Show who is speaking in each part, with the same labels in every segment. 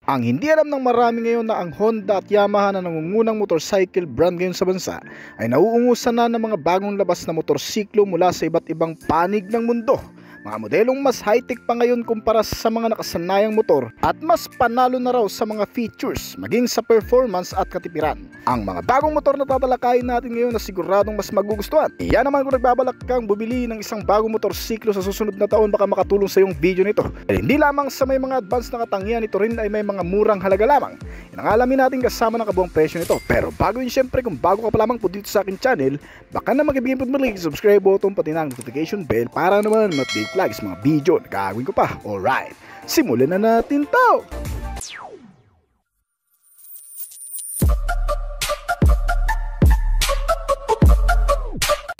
Speaker 1: Ang hindi alam ng marami ngayon na ang Honda at Yamaha na nangungunang motorcycle brand ngayon sa bansa ay nauungusan na ng mga bagong labas na motorsiklo mula sa iba't ibang panig ng mundo. Mga modelong mas high-tech pa ngayon kumpara sa mga nakasanayang motor at mas panalo na raw sa mga features, maging sa performance at katipiran. Ang mga bagong motor na tatalakayin natin ngayon na siguradong mas magugustuhan. Iyan naman kung nagbabalak kang bumili ng isang bagong motorsiklo sa susunod na taon, baka makatulong sa iyong video nito. At hindi lamang sa may mga advanced na katangian, ito rin ay may mga murang halaga lamang. Yan ang alamin natin kasama ng kabuang presyo nito. Pero bago yun, syempre kung bago ka pa lamang po dito sa akin channel, baka na mag-ibigay po mali subscribe button pati na ang notification bell para naman ma-update lagi sa mga video na gagawin ko pa. Alright, simulan na natin to!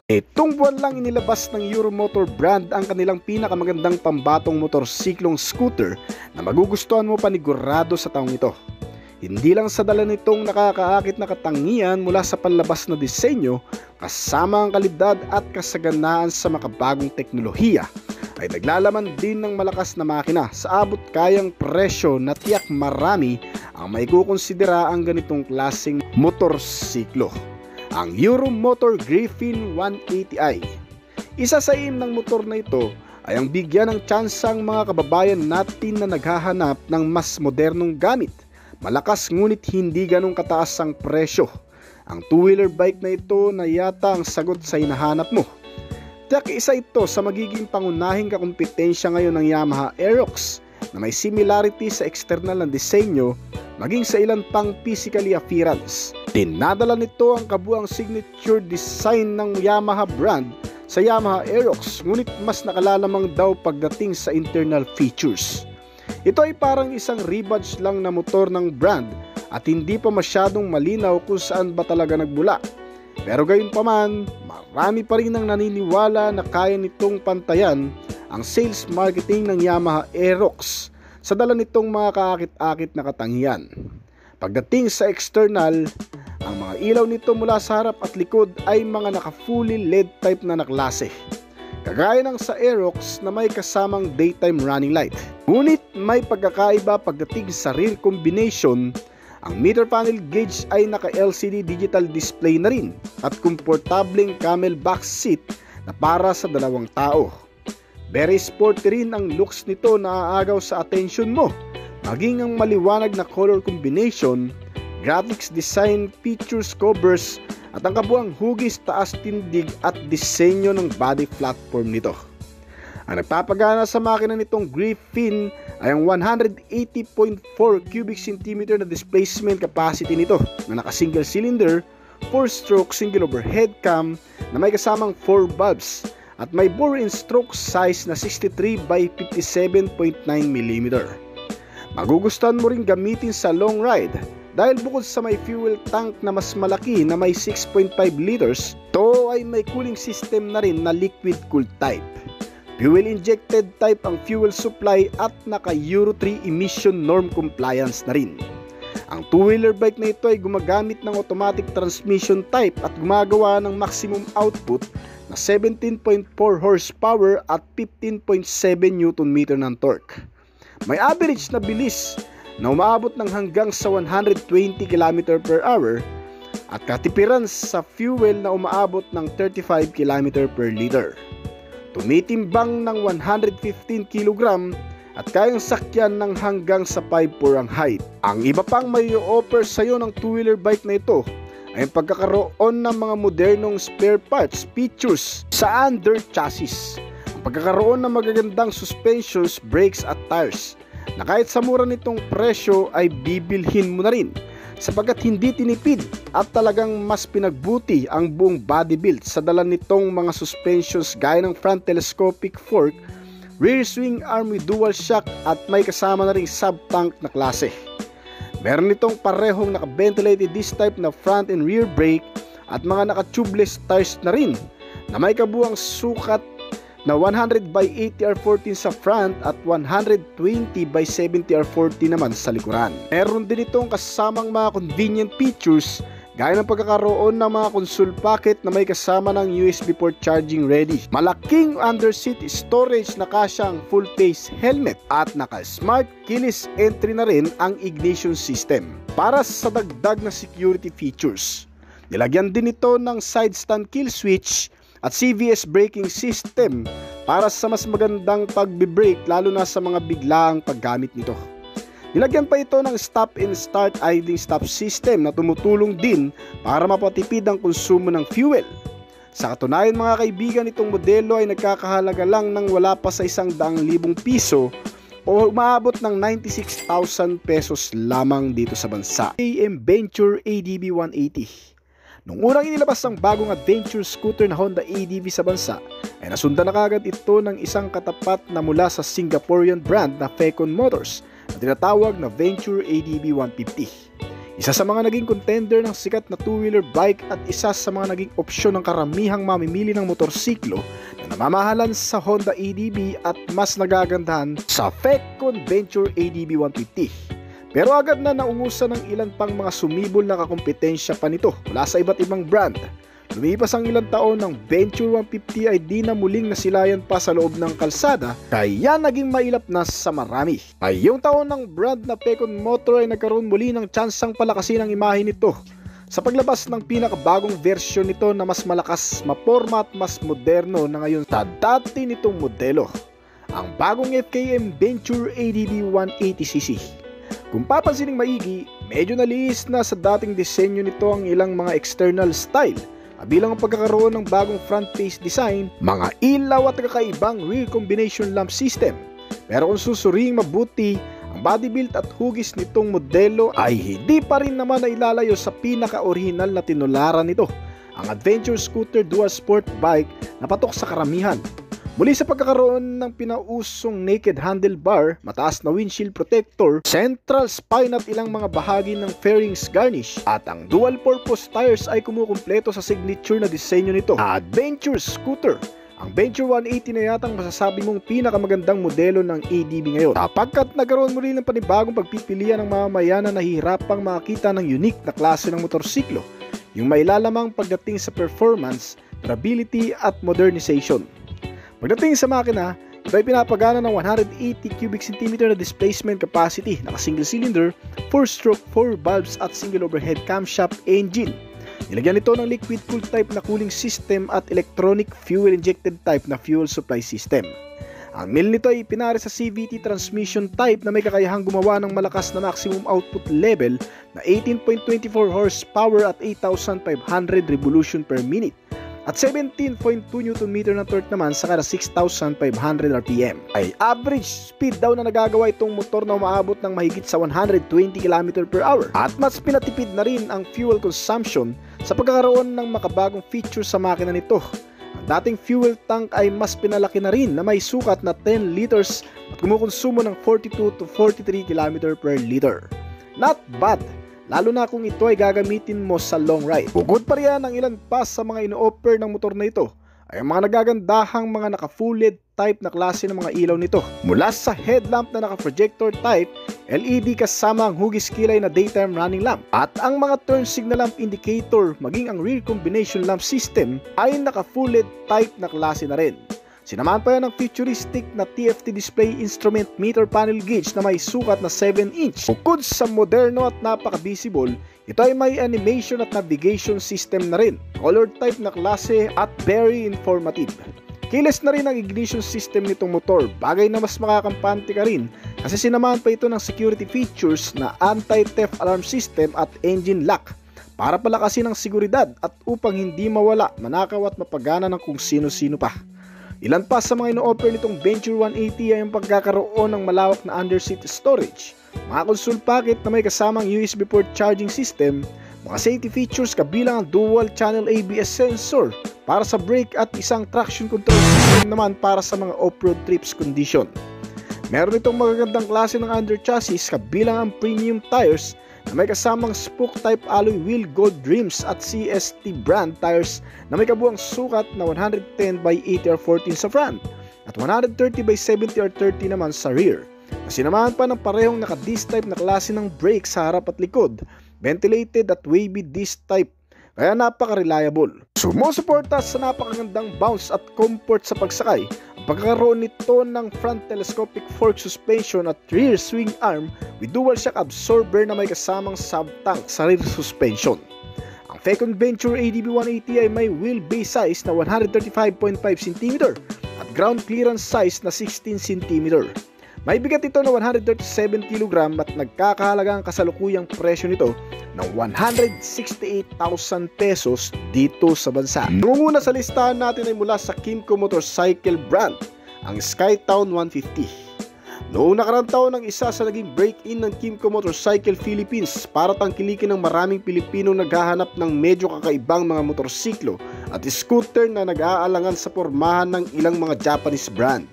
Speaker 1: Itong buwan lang inilabas ng Euromotor brand ang kanilang pinakamagandang pambatong motorsiklong scooter na magugustuhan mo panigurado sa taong ito. Hindi lang sa dala nitong nakakaakit na katangian mula sa panlabas na disenyo, kasama ang kalidad at kasaganaan sa makabagong teknolohiya, ay naglalaman din ng malakas na makina sa abot kayang presyo na tiyak marami ang maikukonsidera ang ganitong klaseng motorsiklo. Ang Euromotor Griffin 180i. Isa sa aim ng motor na ito ay ang bigyan ng tsansang mga kababayan natin na naghahanap ng mas modernong gamit, malakas ngunit hindi ganong kataas ang presyo. Ang two-wheeler bike na ito na yata ang sagot sa hinahanap mo. Tiyak isa ito sa magiging pangunahing kakumpetensya ngayon ng Yamaha Aerox na may similarity sa external na disenyo maging sa ilan pang physically appearance. Dinadala nito ang kabuang signature design ng Yamaha brand sa Yamaha Aerox, ngunit mas nakalalamang daw pagdating sa internal features. Ito ay parang isang rebadge lang na motor ng brand at hindi pa masyadong malinaw kung saan ba talaga nagmula. Pero gayunpaman, marami pa rin ang naniniwala na kaya nitong pantayan ang sales marketing ng Yamaha Aerox sa dala nitong mga kaakit-akit na katangian. Pagdating sa external, ang mga ilaw nito mula sa harap at likod ay mga naka-fully LED type na naklase, kagaya ng sa Aerox na may kasamang daytime running light. Ngunit may pagkakaiba pagdating sa rear combination. Ang meter panel gauge ay naka-LCD digital display na rin at komportableng camelback seat na para sa dalawang tao. Very sporty rin ang looks nito na aagaw sa atensyon mo, maging ang maliwanag na color combination, graphics design, features, covers at ang kabuang hugis, taas tindig at disenyo ng body platform nito. Ang nagpapagana sa makina nitong Griffin ay ang 180.4 cubic centimeter na displacement capacity nito na naka-single cylinder, 4-stroke single overhead cam na may kasamang 4 bulbs at may bore and stroke size na 63 by 57.9 mm. Magugustuhan mo rin gamitin sa long ride dahil bukod sa may fuel tank na mas malaki na may 6.5 liters, ito ay may cooling system na rin na liquid cooled type. Fuel injected type ang fuel supply at naka Euro 3 emission norm compliance na rin. Ang two-wheeler bike na ito ay gumagamit ng automatic transmission type at gumagawa ng maximum output na 17.4 horsepower at 15.7 Nm ng torque. May average na bilis na umaabot ng hanggang sa 120 km/h at katipiran sa fuel na umaabot ng 35 km per liter. Tumitimbang ng 115 kg at kayang sakyan ng hanggang sa 5'4" ang height. Ang iba pang may offer sa iyo ng two-wheeler bike na ito ay ang pagkakaroon ng mga modernong spare parts, features sa under chassis, ang pagkakaroon ng magagandang suspensions, brakes at tires na kahit sa mura nitong presyo ay bibilhin mo na rin sapagkat hindi tinipid at talagang mas pinagbuti ang buong body build sa dala nitong mga suspensions gaya ng front telescopic fork, rear swing arm with dual shock at may kasama na ring sub-tank na klase. Meron itong parehong naka-ventilated disc type na front and rear brake at mga naka-tubeless tires na rin na may kabuang sukat na 100 by 80 R14 sa front at 120 by 70 R40 naman sa likuran. Meron din itong kasamang mga convenient features gaya ng pagkakaroon ng mga console packet na may kasama ng USB port charging ready, malaking underseat storage na kasyang full face helmet, at naka-smart keyless entry na rin ang ignition system para sa dagdag na security features. Nilagyan din ito ng side stand kill switch at CVS braking system para sa mas magandang pagbe-brake lalo na sa mga biglaang paggamit nito. Nilagyan pa ito ng stop and start idling stop system na tumutulong din para mapatipid ang konsumo ng fuel. Sa katunayan mga kaibigan, itong modelo ay nagkakahalaga lang ng wala pa sa 100,000 piso o umaabot ng 96,000 pesos lamang dito sa bansa. KM Venture ADV 180. Nung unang inilabas ang bagong adventure scooter na Honda ADV sa bansa, ay nasundan na kagad ito ng isang katapat na mula sa Singaporean brand na Fecon Motors na tinatawag na Venture ADV 150. Isa sa mga naging contender ng sikat na two-wheeler bike at isa sa mga naging opsyon ng karamihang mamimili ng motorsiklo na namamahalan sa Honda ADV at mas nagagandahan sa Fecon Venture ADV 150. Pero agad na naungusan ng ilan pang mga sumibol na kakompetensya pa nito mula sa iba't ibang brand. Lumipas ang ilang taon ng Venture 150 ay di na muling nasilayan pa sa loob ng kalsada, kaya naging mailap na sa marami. Ngayong taon ng brand na Fecon Motor ay nagkaroon muli ng tsansang palakasin ang imahe nito sa paglabas ng pinakabagong version nito na mas malakas, maporma at mas moderno na ngayon sa dati nitong modelo, ang bagong FKM Venture ADV 180cc. Kung papansinin maigi, medyo naliis na sa dating disenyo nito ang ilang mga external style, kabilang ang pagkakaroon ng bagong front face design, mga ilaw at kakaibang rear combination lamp system. Pero kung susuriing mabuti, ang body build at hugis nitong modelo ay hindi pa rin naman na ilalayo sa pinaka-original na tinularan nito, ang adventure scooter dual sport bike na patok sa karamihan. Muli sa pagkakaroon ng pinausong naked handlebar, mataas na windshield protector, central spine at ilang mga bahagi ng fairings garnish, at ang dual-purpose tires ay kumukumpleto sa signature na disenyo nito, adventure scooter. Ang Venture 180 na yatang masasabi mong pinakamagandang modelo ng ADV ngayon, sapagkat nagkaroon muli ng panibagong pagpipilian ng mamamayan na nahihirapang makakita ng unique na klase ng motorsiklo, yung mailalamang pagdating sa performance, durability at modernization. Pagdating sa makina, ito ay pinapagana ng 180 cubic centimeter na displacement capacity, naka single cylinder, 4-stroke, 4 valves at single overhead camshaft engine. Nilagyan ito ng liquid cooled type na cooling system at electronic fuel injected type na fuel supply system. Ang mill nito ay pinari sa CVT transmission type na may kakayahang gumawa ng malakas na maximum output level na 18.24 horsepower at 8,500 revolution per minute. At 17.2 Nm na torque naman sa kada 6,500 RPM. Ay average speed daw na nagagawa itong motor na umaabot ng mahigit sa 120 km/h. At mas pinatipid na rin ang fuel consumption sa pagkakaroon ng makabagong feature sa makina nito. Ang dating fuel tank ay mas pinalaki na rin na may sukat na 10 liters at kumukonsumo ng 42 to 43 km/L. Not bad! Lalo na kung ito ay gagamitin mo sa long ride. Bukod pa riyan ang ilan pa sa mga ino-offer ng motor na ito ay ang mga nagagandahang mga naka-full LED type na klase ng mga ilaw nito. Mula sa headlamp na naka-projector type, LED kasama ang hugis kilay na daytime running lamp, at ang mga turn signal lamp indicator maging ang rear combination lamp system ay naka-full LED type na klase na rin. Sinamahan pa yan ng futuristic na TFT display instrument meter panel gauge na may sukat na 7 inch. Bukod sa moderno at napaka-visible, ito ay may animation at navigation system na rin, color type na klase at very informative. Keyless na rin ang ignition system nitong motor, bagay na mas makakampante ka rin kasi sinamahan pa ito ng security features na anti-theft alarm system at engine lock para palakasin ang seguridad at upang hindi mawala, manakaw at mapagana ng kung sino-sino pa. Ilan pa sa mga ino-offer nitong Venture 180 ay ang pagkakaroon ng malawak na underseat storage, mga console packet na may kasamang USB port charging system, mga safety features kabilang ang dual channel ABS sensor para sa brake at isang traction control system naman para sa mga off-road trips condition. Meron itong magagandang klase ng under chassis kabilang ang premium tires na may kasamang spoke type alloy wheel gold rims at CST brand tires na may kabuang sukat na 110/80/14 sa front at 130/70/30 naman sa rear. Sinamahan pa ng parehong naka-disc type na klase ng brake sa harap at likod ventilated at wavy disc type, kaya napaka-reliable. Sumusuporta sa napakagandang bounce at comfort sa pagsakay ang pagkakaroon nito ng front telescopic fork suspension at rear swing arm with dual shock absorber na may kasamang sub-tank sa rear suspension. Ang Fecon Venture ADB 180 ay may wheelbase size na 135.5 cm at ground clearance size na 16 cm. May bigat ito na 137 kg at nagkakahalaga ang kasalukuyang presyo nito ng 168,000 pesos dito sa bansa. Nunguna sa listahan natin ay mula sa Kymco Motorcycle brand, ang Skytown 150. Noong nakarang taon ang isa sa naging break-in ng Kymco Motorcycle Philippines para tangkilikin ng maraming Pilipino naghahanap ng medyo kakaibang mga motorsiklo at scooter na nag-aalangan sa pormahan ng ilang mga Japanese brand.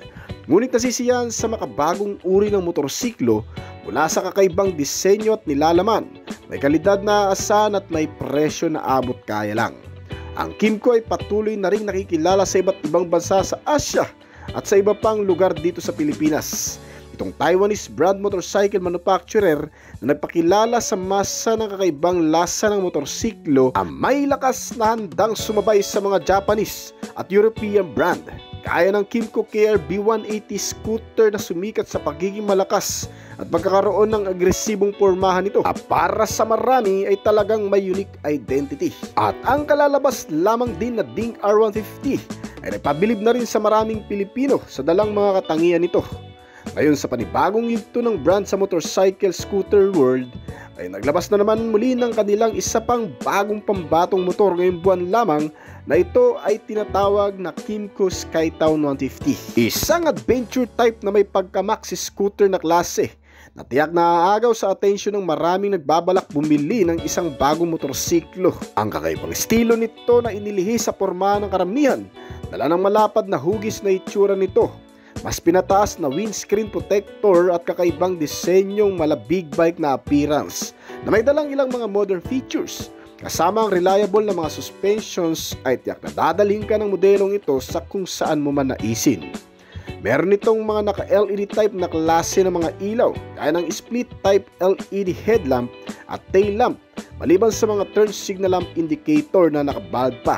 Speaker 1: Ngunit nasisiyahan sa makabagong uri ng motorsiklo mula sa kakaibang disenyo at nilalaman, may kalidad na aasahan at may presyo na abot kaya lang. Ang Kymco ay patuloy na ring nakikilala sa iba't ibang bansa sa Asia at sa iba pang lugar dito sa Pilipinas. Itong Taiwanese brand motorcycle manufacturer na nagpakilala sa masa ng kakaibang lasa ng motorsiklo ang may lakas na handang sumabay sa mga Japanese at European brand. Kaya ng Kymco KRB 180 scooter na sumikat sa pagiging malakas at pagkakaroon ng agresibong pormahan nito. Para sa marami ay talagang may unique identity. At ang kalalabas lamang din na Ding R150 ay nagpabilib na rin sa maraming Pilipino sa dalang mga katangian nito. Ngayon sa panibagong yugto ng brand sa motorcycle scooter world ay naglabas na naman muli ng kanilang isa pang bagong pambatong motor ngayong buwan lamang na ito ay tinatawag na Kymco Skytown 150. Isang adventure type na may pagka-maxi scooter na klase na tiyak na aagaw sa atensyon ng maraming nagbabalak bumili ng isang bagong motorsiklo. Ang kakaibang estilo nito na inilihi sa porma ng karamihan, dala ng malapad na hugis na itsura nito, mas pinataas na windscreen protector at kakaibang disenyong mala big bike na appearance na may dalang ilang mga modern features. Kasama ang reliable na mga suspensions ay tiyak na dadalhin ka ng modelong ito sa kung saan mo man naisin. Meron itong mga naka-LED type na klase ng mga ilaw gaya ng split type LED headlamp at tail lamp maliban sa mga turn signal lamp indicator na nakabulb pa.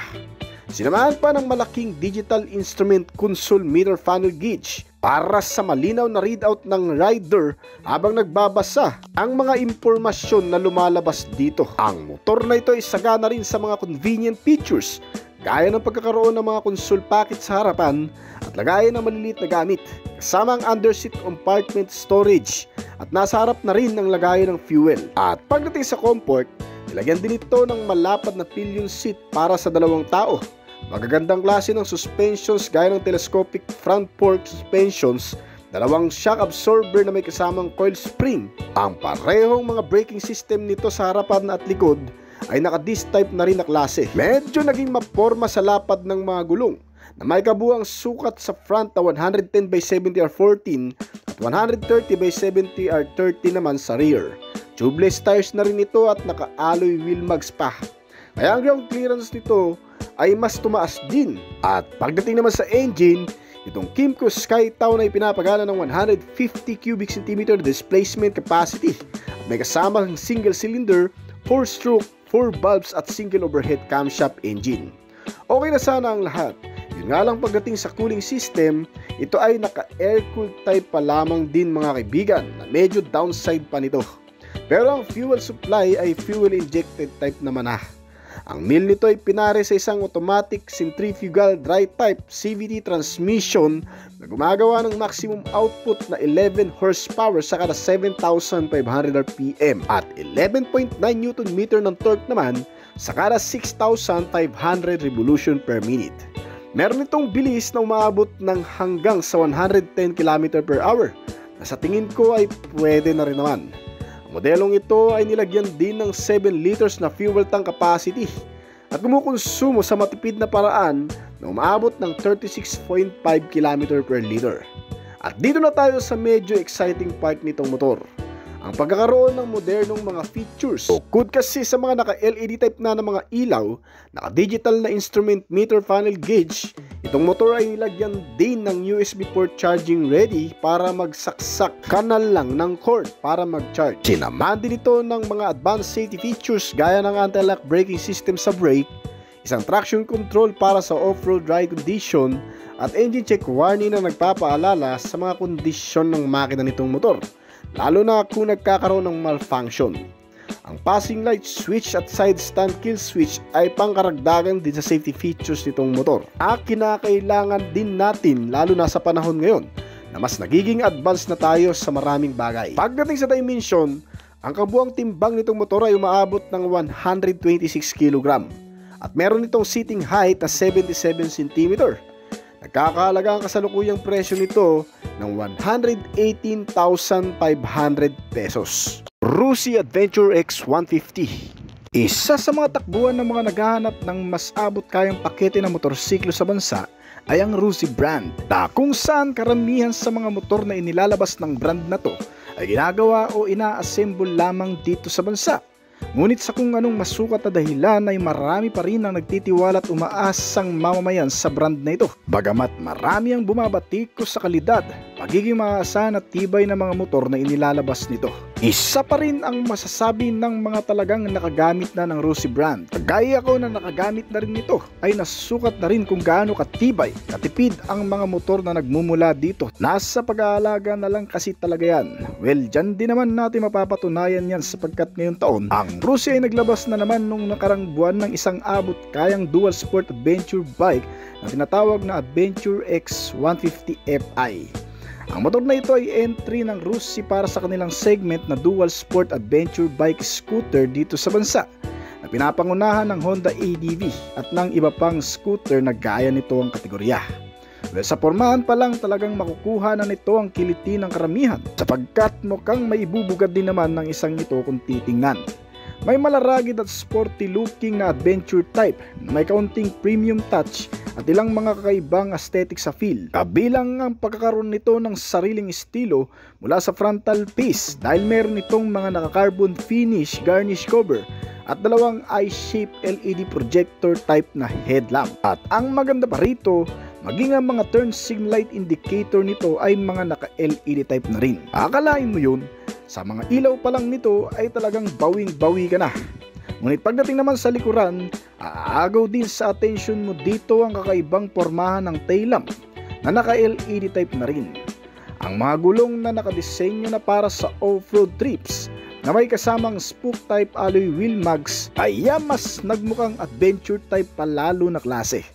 Speaker 1: Sinamahan pa ng malaking digital instrument console meter funnel gauge para sa malinaw na readout ng rider habang nagbabasa ang mga impormasyon na lumalabas dito. Ang motor na ito ay sagana rin sa mga convenient features gaya ng pagkakaroon ng mga console packet sa harapan at lagayan ng maliliit na gamit kasama ang underseat compartment storage at nasa harap na rin ang lagayan ng fuel. At pagdating sa comfort, nilagyan din ito ng malapad na pillion seat para sa dalawang tao. Magagandang klase ng suspensions gaya ng telescopic front fork suspensions, dalawang shock absorber na may kasamang coil spring. Ang parehong mga braking system nito sa harapan at likod ay naka-disc type na rin na klase. Medyo naging maporma sa lapad ng mga gulong na may kabuang sukat sa front na 110/70R14 at 130/70R30 naman sa rear. Tubeless tires na rin ito at naka-alloy wheel mags pa. Kaya ang ground clearance nito ay mas tumaas din. At pagdating naman sa engine, itong Kymco Skytown ay pinapagana ng 150 cubic centimeter displacement capacity at may kasamang single cylinder, 4-stroke, 4 valves at single overhead camshaft engine. Okay na sana ang lahat. Yun nga lang pagdating sa cooling system, ito ay naka-air-cooled type pa lamang din mga kaibigan na medyo downside pa nito. Pero ang fuel supply ay fuel injected type naman na. Ang mill nito ay pinare sa isang automatic centrifugal dry type CVT transmission na gumagawa ng maximum output na 11 horsepower sa kada 7,500 RPM at 11.9 Nm ng torque naman sa kada 6,500 revolution per minute. Meron itong bilis na umaabot ng hanggang sa 110 km/h na sa tingin ko ay pwede na rin naman. Ang modelong ito ay nilagyan din ng 7 liters na fuel tank capacity at kumukonsumo sa matipid na paraan na umaabot ng 36.5 km/liter. At dito na tayo sa medyo exciting part nitong motor. Ang pagkakaroon ng modernong mga features. Bukod kasi sa mga naka-LED type na ng mga ilaw, naka-digital na instrument meter funnel gauge, ito Itong motor ay nilagyan din ng USB port charging ready para magsaksak kanal lang ng cord para mag-charge. Sinamahan din ito ng mga advanced safety features gaya ng anti-lock braking system sa brake, isang traction control para sa off-road ride condition, at engine check warning na nagpapaalala sa mga kondisyon ng makina nitong motor, lalo na kung nagkakaroon ng malfunction. Ang passing light switch at side stand kill switch ay pangkaragdagan din sa safety features nitong motor na kinakailangan din natin lalo na sa panahon ngayon na mas nagiging advanced na tayo sa maraming bagay. Pagdating sa dimension, ang kabuang timbang nitong motor ay umaabot ng 126 kg at meron itong seating height na 77 cm. Nagkakahalaga ang kasalukuyang presyo nito ng 118,500 pesos. Rusi Adventure X 150. Isa sa mga takbuhan ng mga naghahanap ng mas abot kayang pakete ng motorsiklo sa bansa ay ang Rusi brand, na kung saan karamihan sa mga motor na inilalabas ng brand na to ay ginagawa o ina-assemble lamang dito sa bansa. Ngunit sa kung anong masukat na dahilan ay marami pa rin ang nagtitiwala at umaasang mamamayan sa brand na ito. Bagamat marami ang bumabatikos sa kalidad, pagiging maasahan at tibay ng mga motor na inilalabas nito. Isa pa rin ang masasabi ng mga talagang nakagamit na ng Rusi brand. Kagaya ko na nakagamit na rin nito ay nasukat na rin kung gaano katibay, katipid ang mga motor na nagmumula dito. Nasa pag-aalaga na lang kasi talaga yan. Well, dyan din naman natin mapapatunayan yan sapagkat ngayong taon, ang Rusi ay naglabas na naman nung nakarang buwan ng isang abot kayang dual sport adventure bike na tinatawag na Adventure X 150 Fi. Ang motor na ito ay entry ng Rusi para sa kanilang segment na dual sport adventure bike scooter dito sa bansa, na pinapangunahan ng Honda ADV at ng iba pang scooter na gaya nito ang kategorya. Well, sa pormahan pa lang talagang makukuha na nito ang kiliti ng karamihan sapagkat mukhang may ibubugad din naman ng isang ito kung titingnan. May malaragid at sporty looking na adventure type na may kaunting premium touch at ilang mga kakaibang aesthetic sa feel. Kabilang ang pagkakaroon nito ng sariling estilo mula sa frontal piece dahil meron itong mga naka-carbon finish garnish cover at dalawang eye-shaped LED projector type na headlamp. At ang maganda pa rito, maging ang mga turn signal light indicator nito ay mga naka-LED type na rin. Akalain mo yun, sa mga ilaw pa lang nito ay talagang bawing-bawi ka na. Ngunit pagdating naman sa likuran, aagaw din sa attention mo dito ang kakaibang pormahan ng tail lamp na naka-LED type na rin. Ang mga gulong na nakadisenyo na para sa off-road trips na may kasamang spook type alloy wheel mags ay mas nagmukhang adventure type palalo na klase.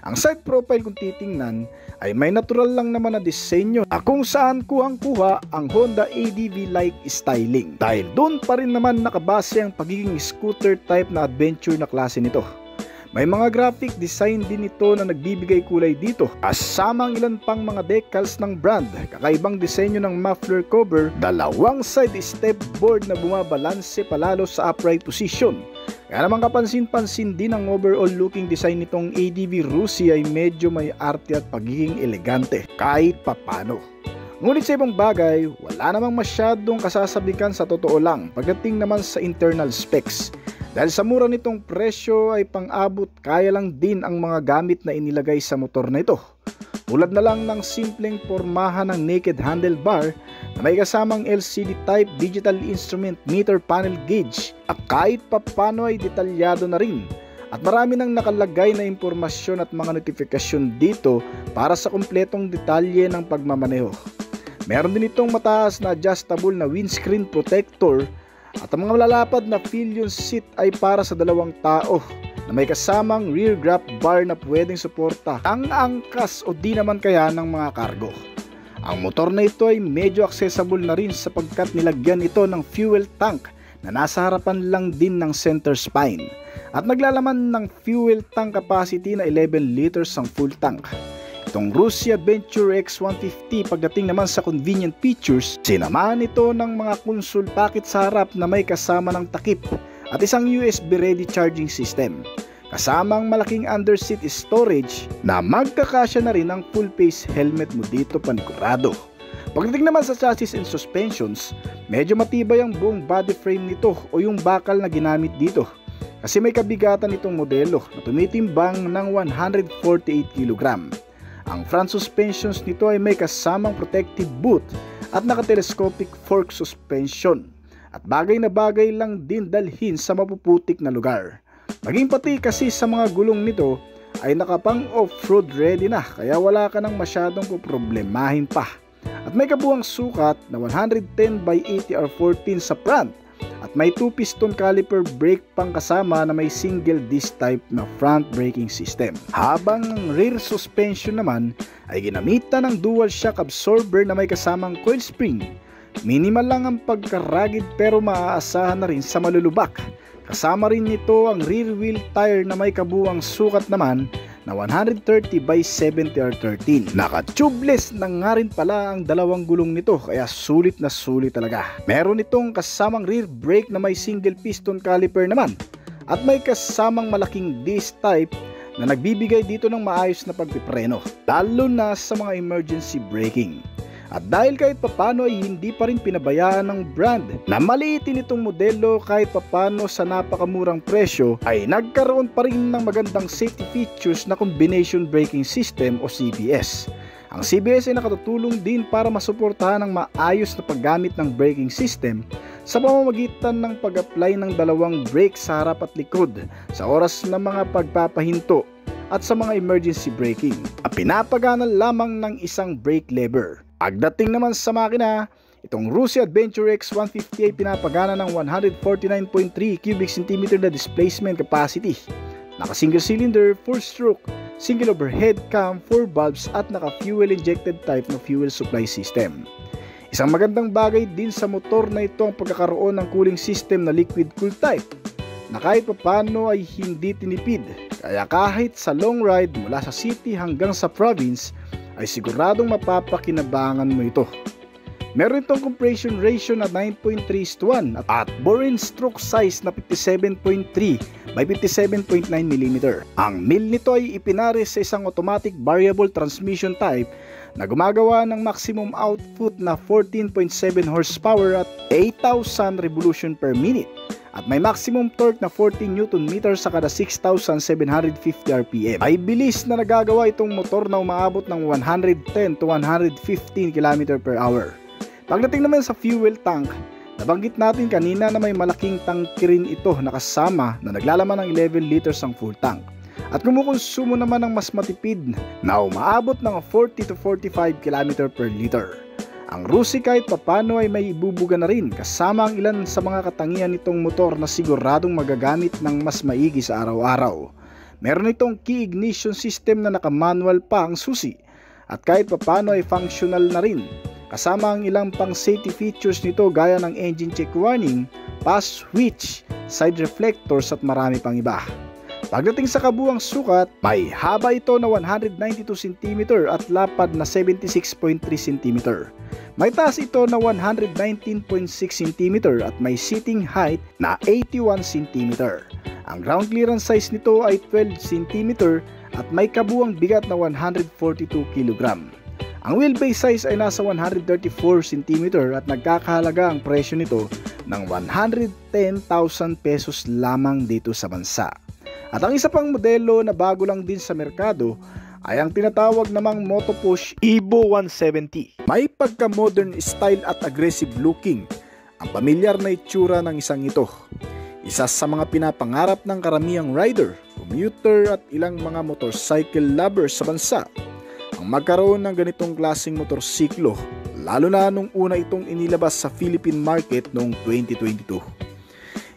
Speaker 1: Ang side profile kung titingnan ay may natural lang naman na disenyo na kung saan kuhang-kuha ang Honda ADV-like styling. Dahil doon pa rin naman nakabase ang pagiging scooter type na adventure na klase nito. May mga graphic design din ito na nagbibigay kulay dito, kasama ang ilan pang mga decals ng brand, kakaibang disenyo ng muffler cover, dalawang side step board na bumabalanse palalo sa upright position. Kaya naman kapansin-pansin din ang overall looking design nitong ADV Rusi ay medyo may arte at pagiging elegante kahit papano. Ngunit sa ibang bagay, wala namang masyadong kasasabikan sa totoo lang pagdating naman sa internal specs. Dahil sa mura nitong presyo ay pang-abot kaya lang din ang mga gamit na inilagay sa motor na ito. Tulad na lang ng simpleng pormahan ng naked handlebar na may kasamang LCD type digital instrument meter panel gauge at kahit papano ay detalyado na rin. At marami nang nakalagay na impormasyon at mga notifikasyon dito para sa kumpletong detalye ng pagmamaneho. Meron din itong mataas na adjustable na windscreen protector at ang mga malalapad na pillion seat ay para sa dalawang tao na may kasamang rear grab bar na pwedeng suporta ang angkas o di naman kaya ng mga kargo. Ang motor na ito ay medyo accessible na rin sapagkat nilagyan ito ng fuel tank na nasa harapan lang din ng center spine at naglalaman ng fuel tank capacity na 11 liters ang full tank. Itong Rusi Adventure X 150 pagdating naman sa convenient features, sinamahan ito ng mga console packet sa harap na may kasama ng takip at isang USB ready charging system. Kasamang malaking underseat storage na magkakasya na rin ang full face helmet mo dito panigurado. Pagdating naman sa chassis and suspensions, medyo matibay ang buong body frame nito o yung bakal na ginamit dito. kasi may kabigatan itong modelo na tumitimbang ng 148 kg. Ang front suspensions nito ay may kasamang protective boot at naka-telescopic fork suspension at bagay na bagay lang din dalhin sa mapuputik na lugar. Maging pati kasi sa mga gulong nito ay nakapang off-road ready na, kaya wala ka nang masyadong poproblemahin pa. At may kabuuang sukat na 110/80R14 sa front at may 2-piston caliper brake pang kasama na may single disc type na front braking system. Habang ang rear suspension naman ay ginamitan ng dual shock absorber na may kasamang coil spring. Minimal lang ang pagkaragid pero maaasahan na rin sa malulubak. Kasama rin nito ang rear wheel tire na may kabuuang sukat naman na 130/70R13. Naka-tubeless na nga rin pala ang dalawang gulong nito, kaya sulit na sulit talaga. Meron itong kasamang rear brake na may single piston caliper naman at may kasamang malaking disc type na nagbibigay dito ng maayos na pagpipreno, lalo na sa mga emergency braking. At dahil kahit papano ay hindi pa rin pinabayaan ng brand na maliitin itong modelo kahit papano sa napakamurang presyo, ay nagkaroon pa rin ng magandang safety features na combination braking system o CBS. Ang CBS ay nakatutulong din para masuportahan ang maayos na paggamit ng braking system sa pamamagitan ng pag-apply ng dalawang brake sa harap at likod sa oras ng mga pagpapahinto at sa mga emergency braking. Pinapagana lamang ng isang brake lever. Pagdating naman sa makina, itong Rossi Adventure X 150 ay pinapagana ng 149.3 cubic centimeter na displacement capacity. Naka single cylinder, 4-stroke, single overhead cam, 4 valves at naka fuel injected type na fuel supply system. Isang magandang bagay din sa motor na ito ang pagkakaroon ng cooling system na liquid cool type na kahit papano ay hindi tinipid. Kaya kahit sa long ride mula sa city hanggang sa province ay siguradong mapapakinabangan mo ito. Meron itong compression ratio na 9.3:1 at bore and stroke size na 57.3/57.9mm. Ang mill nito ay ipinares sa isang automatic variable transmission type na gumagawa ng maximum output na 14.7 horsepower at 8,000 revolution per minute. At may maximum torque na 14 Nm sa kada 6,750 RPM. Ay bilis na nagagawa itong motor na umaabot ng 110 to 115 km/h. Pagdating naman sa fuel tank, nabanggit natin kanina na may malaking tangke rin ito na kasama na naglalaman ng 11 liters ang full tank. At kumukonsumo naman ng mas matipid na umaabot ng 40 to 45 km/liter. Ang Rossi kahit papano ay may ibubuga na rin kasama ang ilan sa mga katangian nitong motor na siguradong magagamit ng mas maigi sa araw-araw. Meron itong key ignition system na naka-manual pa ang susi at kahit papano ay functional na rin. Kasama ang ilang pang safety features nito gaya ng engine check warning, pass switch, side reflectors at marami pang iba. Pagdating sa kabuuang sukat, may haba ito na 192 cm at lapad na 76.3 cm. May taas ito na 119.6 cm at may seating height na 81 cm. Ang ground clearance size nito ay 12 cm at may kabuuang bigat na 142 kg. Ang wheelbase size ay nasa 134 cm at nagkakahalaga ang presyo nito ng 110,000 pesos lamang dito sa bansa. At ang isa pang modelo na bago lang din sa merkado ay ang tinatawag namang Motopush Evo 170. May pagka-modern style at aggressive looking ang pamilyar na itsura ng isang ito. Isa sa mga pinapangarap ng karamihang rider, commuter at ilang mga motorcycle lovers sa bansa ang magkaroon ng ganitong klaseng motorsiklo, lalo na nung una itong inilabas sa Philippine market noong 2022.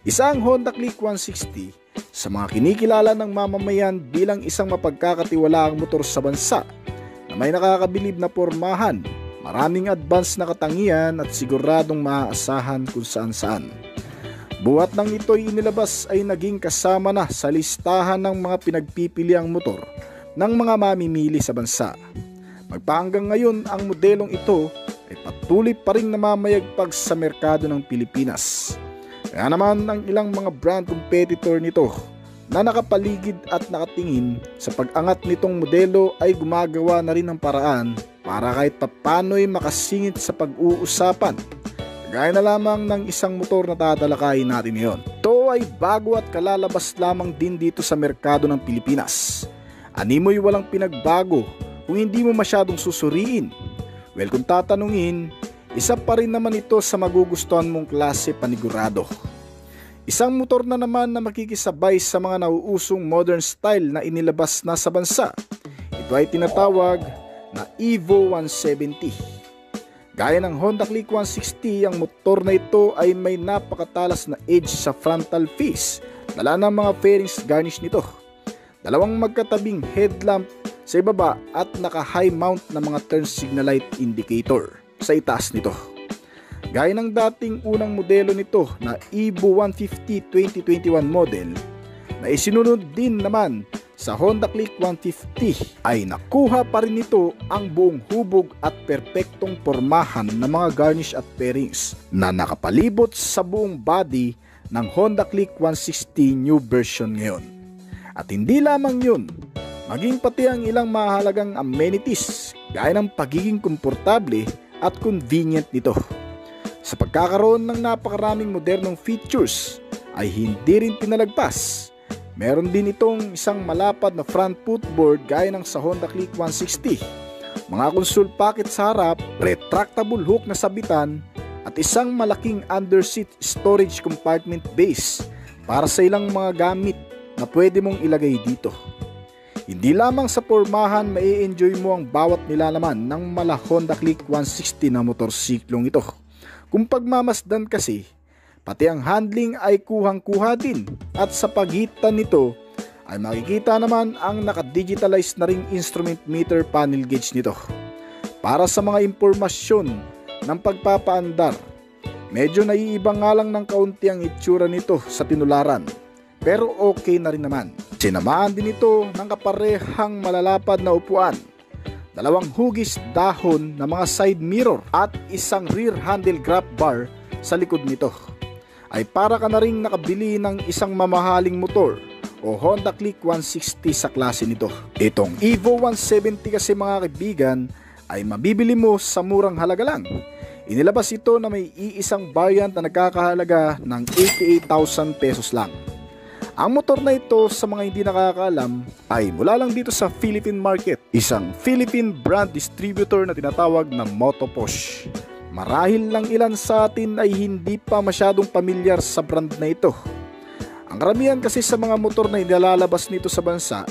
Speaker 1: Isa ang Honda Click 160 sa mga kinikilala ng mamamayan bilang isang mapagkakatiwalaang motor sa bansa na may nakakabilib na pormahan, maraming advance na katangian at siguradong maaasahan kung saan-saan. Buhat nang ito'y inilabas ay naging kasama na sa listahan ng mga pinagpipiliang motor ng mga mamimili sa bansa. Magpahanggang ngayon ang modelong ito ay patuloy pa rin namamayagpag sa merkado ng Pilipinas. Kaya naman ang ilang mga brand competitor nito na nakapaligid at nakatingin sa pag-angat nitong modelo ay gumagawa na rin ng paraan para kahit papano'y makasingit sa pag-uusapan. Gaya na lamang ng isang motor na tatalakayin natin ngayon. Ito ay bago at kalalabas lamang din dito sa merkado ng Pilipinas. Animoy walang pinagbago kung hindi mo masyadong susuriin. Well, kung tatanungin, isa pa rin naman ito sa magugustuhan mong klase panigurado. Isang motor na naman na makikisabay sa mga nauusong modern style na inilabas na sa bansa. Ito ay tinatawag na Evo 170. Gaya ng Honda Click 160, ang motor na ito ay may napakatalas na edge sa frontal face. Dala ng mga fairings garnish nito. Dalawang magkatabing headlamp sa ibaba at naka-high mount na mga turn signal light indicator sa itaas nito. Gaya ng dating unang modelo nito na Evo 150 2021 model na isinunod din naman sa Honda Click 150 ay nakuha pa rin nito ang buong hubog at perpektong pormahan ng mga garnish at fairings na nakapalibot sa buong body ng Honda Click 160 new version ngayon. At hindi lamang yun, maging pati ang ilang mahalagang amenities gaya ng pagiging komportable at convenient nito. Sa pagkakaroon ng napakaraming modernong features ay hindi rin pinalagpas. Meron din itong isang malapad na front footboard gaya ng sa Honda Click 160, mga console pocket sa harap, retractable hook na sabitan at isang malaking underseat storage compartment base para sa ilang mga gamit na pwede mong ilagay dito. Hindi lamang sa pormahan mai-enjoy mo ang bawat nilalaman ng mala Honda Click 160 na motorsiklong ito. Kung pagmamasdan kasi, pati ang handling ay kuhang-kuha din at sa pagitan nito ay makikita naman ang naka-digitalize na ring instrument meter panel gauge nito. Para sa mga impormasyon ng pagpapaandar, medyo naiiba nga lang ng kaunti ang itsura nito sa tinularan, pero okay na rin naman. Sinamaan din ito ng kaparehang malalapad na upuan, dalawang hugis dahon na mga side mirror at isang rear handle grab bar sa likod nito. Ay para ka na rin nakabili ng isang mamahaling motor o Honda Click 160 sa klase nito. Itong Evo 170 kasi mga kaibigan ay mabibili mo sa murang halaga lang. Inilabas ito na may iisang variant na nagkakahalaga ng 88,000 pesos lang. Ang motor na ito, sa mga hindi nakakaalam, ay mula lang dito sa Philippine market, isang Philippine brand distributor na tinatawag na Motoposh. Marahil lang ilan sa atin ay hindi pa masyadong pamilyar sa brand na ito. Ang karamihan kasi sa mga motor na inilalabas nito sa bansa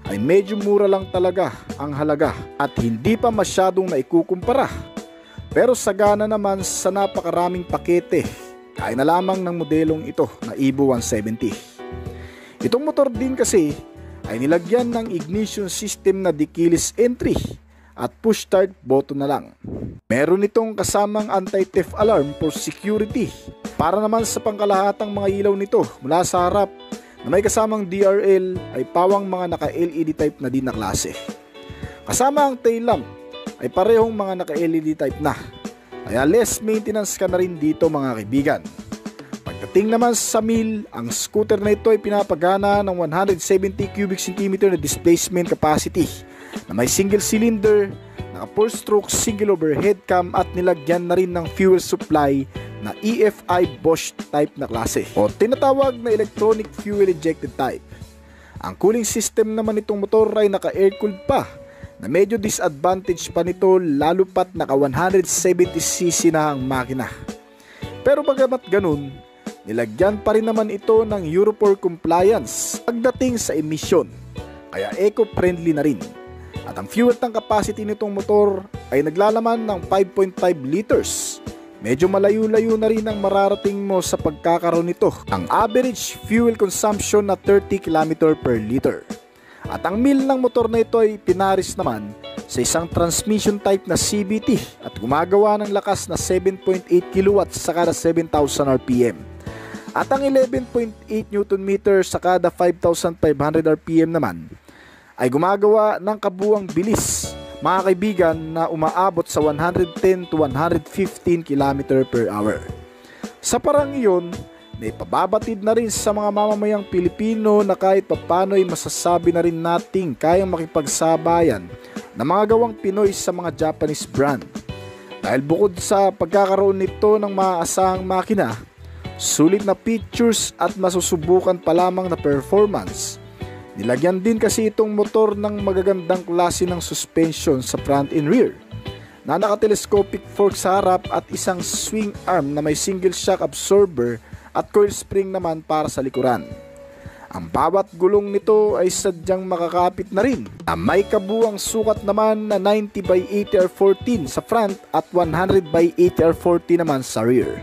Speaker 1: ay medyo mura lang talaga ang halaga at hindi pa masyadong naikukumpara. Pero sagana naman sa napakaraming pakete, kaya na lamang ng modelong ito na Evo 170. Itong motor din kasi ay nilagyan ng ignition system na di keyless entry at push start button na lang. Meron itong kasamang anti-theft alarm for security para naman sa pangkalahatang mga ilaw nito mula sa harap na may kasamang DRL ay pawang mga naka-LED type na din na klase. Kasama ang tail lamp ay parehong mga naka-LED type na, kaya less maintenance ka na rin dito mga kaibigan. Pagdating naman sa mil, ang scooter na ito ay pinapagana ng 170 cubic centimeter na displacement capacity na may single cylinder, naka 4-stroke single overhead cam at nilagyan na rin ng fuel supply na EFI Bosch type na klase o tinatawag na electronic fuel injected type. Ang cooling system naman nitong motor ay naka air-cooled pa na medyo disadvantage pa nito lalo pat naka 170cc na ang makina. Pero bagamat ganun, nilagyan pa rin naman ito ng Euro 4 compliance pagdating sa emission, kaya eco-friendly na rin. At ang fuel tank capacity nitong motor ay naglalaman ng 5.5 liters. Medyo malayo-layo na rin ang mararating mo sa pagkakaroon nito. Ang average fuel consumption na 30 km per liter. At ang mil ng motor na ito ay pinaris naman sa isang transmission type na CVT at gumagawa ng lakas na 7.8 kW sa kada 7,000 RPM. At ang 11.8 Nm sa kada 5,500 RPM naman ay gumagawa ng kabuuang bilis, mga kaibigan, na umaabot sa 110 to 115 km per hour. Sa parang iyon, naipababatid na rin sa mga mamamayang Pilipino na kahit papano ay masasabi na rin nating kayang makipagsabayan na mga gawang Pinoy sa mga Japanese brand. Dahil bukod sa pagkakaroon nito ng maaasahang makina, Sulit na features at masusubukan pa lamang na performance. Nilagyan din kasi itong motor ng magagandang klase ng suspension sa front and rear na naka-telescopic fork sa harap at isang swing arm na may single shock absorber at coil spring naman para sa likuran. Ang bawat gulong nito ay sadyang makakapit na rin. May kabuang sukat naman na 90x80R14 sa front at 100x80R40 naman sa rear.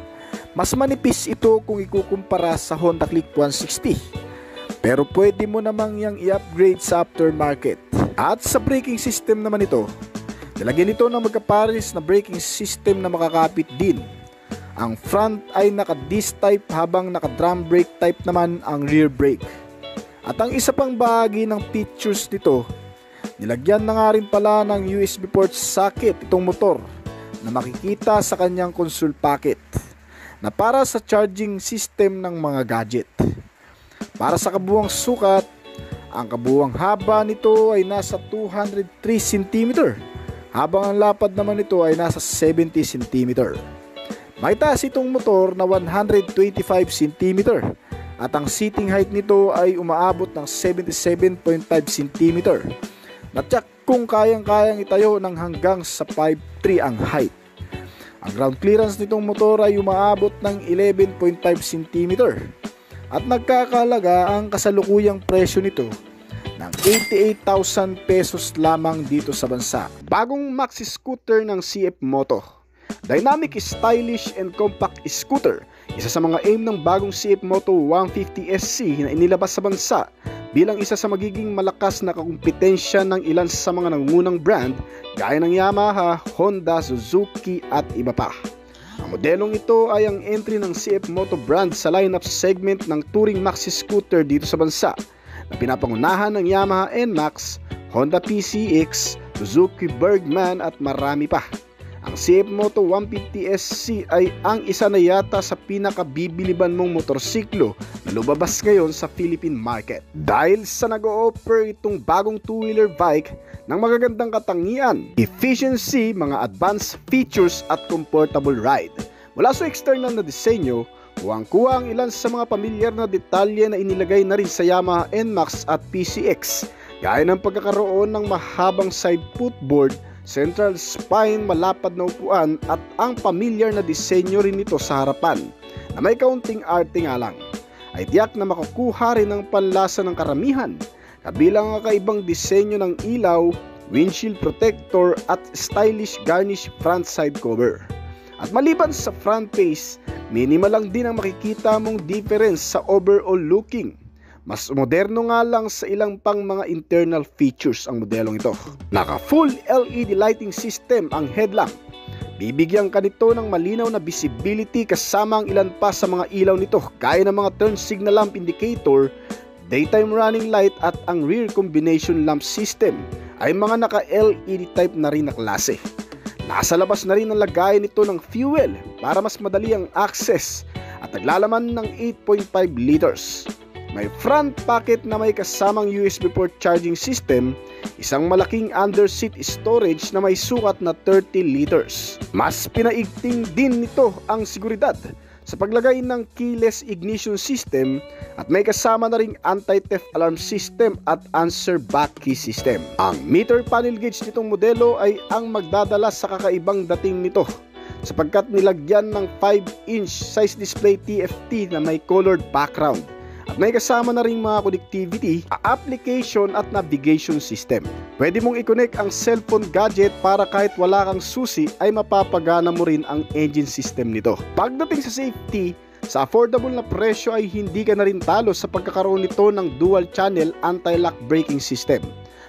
Speaker 1: Mas manipis ito kung ikukumpara sa Honda Click 160. Pero pwede mo namang yang i-upgrade sa aftermarket. At sa braking system naman ito, nilagyan ito ng magkapares na braking system na makakapit din. Ang front ay naka-disc type habang naka-drum brake type naman ang rear brake. At ang isa pang bahagi ng features nito, nilagyan na nga rin pala ng USB port socket itong motor na makikita sa kanyang console pocket na para sa charging system ng mga gadget. Para sa kabuuang sukat, ang kabuuang haba nito ay nasa 203 cm habang ang lapad naman nito ay nasa 70 cm. May taas itong motor na 125 cm at ang seating height nito ay umaabot ng 77.5 cm. Natyak kung kayang-kayang itayo ng hanggang sa 5'3" ang height. Ang ground clearance nitong motor ay umaabot ng 11.5 cm at nagkakalaga ang kasalukuyang presyo nito ng 88,000 pesos lamang dito sa bansa. Bagong maxi scooter ng CF Moto. Dynamic, stylish, and compact scooter. Isa sa mga aim ng bagong CF Moto 150SC na inilabas sa bansa bilang isa sa magiging malakas na kakumpetensya ng ilan sa mga nangungunang brand gaya ng Yamaha, Honda, Suzuki at iba pa. Ang modelong ito ay ang entry ng CF Moto brand sa lineup segment ng touring maxi scooter dito sa bansa na pinapangunahan ng Yamaha NMAX, Honda PCX, Suzuki Bergman at marami pa. Ang CF Moto 150SC ay ang isa na yata sa pinakabibiliban mong motorsiklo na lumabas ngayon sa Philippine market. Dahil sa nag-o-offer itong bagong two-wheeler bike ng magagandang katangian, efficiency, mga advanced features at comfortable ride. Mula sa external na disenyo, kuwang-kuwa ang ilan sa mga pamilyar na detalye na inilagay na rin sa Yamaha NMAX at PCX, gaya ng pagkakaroon ng mahabang side footboard, central spine, malapad na upuan at ang pamilyar na disenyo rin nito sa harapan na may kaunting arte nga lang ay tiyak na makukuha rin ng panlasa ng karamihan, kabilang ang kakaibang disenyo ng ilaw, windshield protector at stylish garnish front side cover. At maliban sa front face, minimal lang din ang makikita mong difference sa overall looking. Mas moderno nga lang sa ilang pang mga internal features ang modelong ito. Naka full LED lighting system ang headlamp. Bibigyan ka nito ng malinaw na visibility kasama ang ilan pa sa mga ilaw nito gaya ng mga turn signal lamp indicator, daytime running light at ang rear combination lamp system ay mga naka LED type na rin na klase. Nasa labas na rin ang lagayan nito ng fuel para mas madali ang access at naglalaman ng 8.5 liters. May front pocket na may kasamang USB port charging system, isang malaking underseat storage na may sukat na 30 liters. Mas pinaigting din nito ang seguridad sa paglagay ng keyless ignition system at may kasama na ring anti-theft alarm system at answer back key system. Ang meter panel gauge nitong modelo ay ang magdadala sa kakaibang dating nito sapagkat nilagyan ng 5-inch size display TFT na may colored background. At may kasama na rin mga connectivity, application at navigation system. Pwede mong i-connect ang cellphone gadget para kahit wala kang susi ay mapapagana mo rin ang engine system nito. Pagdating sa safety, sa affordable na presyo ay hindi ka na rin talo sa pagkakaroon nito ng dual channel anti-lock braking system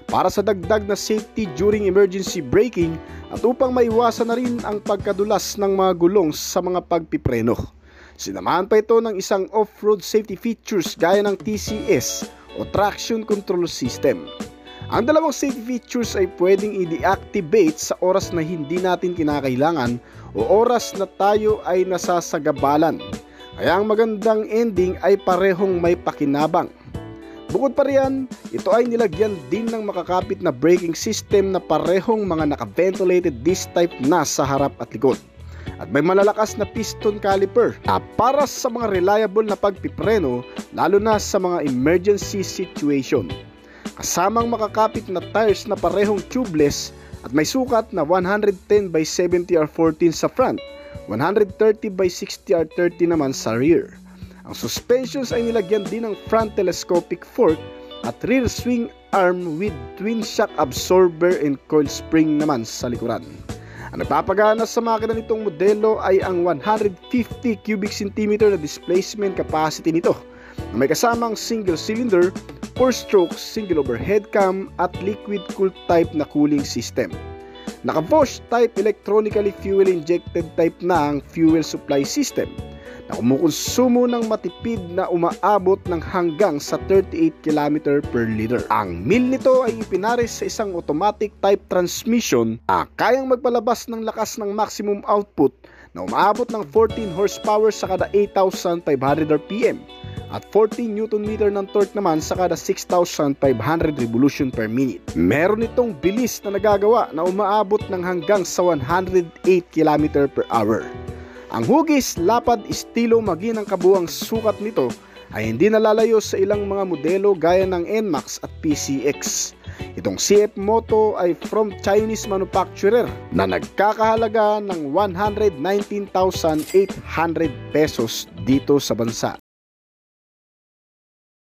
Speaker 1: para sa dagdag na safety during emergency braking at upang maiwasan na rin ang pagkadulas ng mga gulong sa mga pagpipreno. Sinamahan pa ito ng isang off-road safety features gaya ng TCS o Traction Control System. Ang dalawang safety features ay pwedeng i-deactivate sa oras na hindi natin kinakailangan o oras na tayo ay nasasagabalan. Kaya ang magandang ending ay parehong may pakinabang. Bukod pa riyan, ito ay nilagyan din ng makakapit na braking system na parehong mga naka-ventilated disc type na sa harap at likod. at may malalakas na piston caliper para sa mga reliable na pagpipreno lalo na sa mga emergency situation. Kasamang makakapit na tires na parehong tubeless at may sukat na 110 by 70 R14 sa front, 130 by 60 R30 naman sa rear. Ang suspensions ay nilagyan din ng front telescopic fork at rear swing arm with twin shock absorber and coil spring naman sa likuran. Ang nagpapagana sa makina nitong modelo ay ang 150 cubic centimeter na displacement capacity nito na may kasamang single cylinder, 4-stroke single overhead cam at liquid cooled type na cooling system. Naka-Bosch type electronically fuel injected type na ang fuel supply system na kumukonsumo ng matipid na umaabot ng hanggang sa 38 km per liter. Ang mil nito ay ipinares sa isang automatic type transmission na kayang magpalabas ng lakas ng maximum output na umaabot ng 14 horsepower sa kada 8,500 RPM at 14 Nm ng torque naman sa kada 6,500 revolution per minute. Meron itong bilis na nagagawa na umaabot ng hanggang sa 108 km per hour. Ang hugis, lapad, estilo maging ang kabuang sukat nito ay hindi nalalayo sa ilang mga modelo gaya ng NMAX at PCX. Itong CF Moto ay from Chinese manufacturer na nagkakahalaga ng 119,800 pesos dito sa bansa.